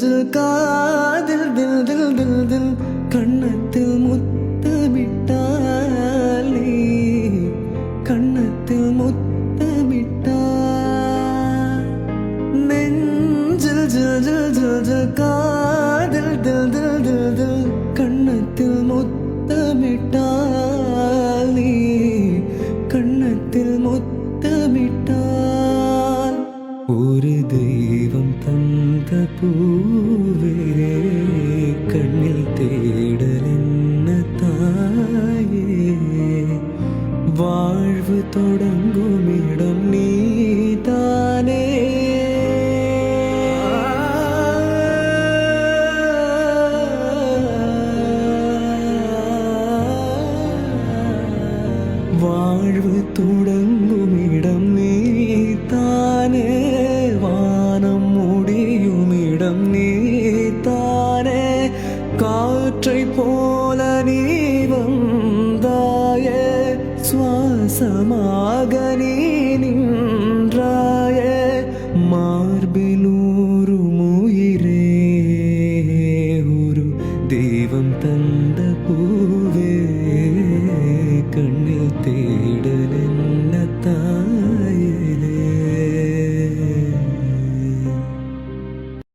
ജിൽ കാതിൽ ദിൽ ദിൽ ദിൽ ദിൽ കണ്ണത്തിൽ മുത്തമിട്ടാൽ നീ കണ്ണത്തിൽ മുത്തമിട്ടാൽ നെഞ്ചിൽ ജിൽ ജിൽ ജിൽ ജിൽ കാതിൽ ദിൽ ദിൽ ദിൽ ദിൽ കണ്ണത്തിൽ മുത്തമിട്ടാൽ നീ കണ്ണത്തിൽ മുത്തമിട്ടാൽ ഒരു ദൈവം തന്ന പൂവേ കണ്ണിൽ തേടലെന്ന തായേ வாழ்வு தொடங்குமிடம் நீதானே வாழ்வு தொடங்குமிடம் நீதானே வானம் முடியுமிடம் நீதானே காற்றை போல நீ வந்தாயே சுவாசமாக நீ நின்றாயே மார்பிலூரும் உயிரே ஒரு தெய்வம் தந்த பூவே கண்ணில் தேட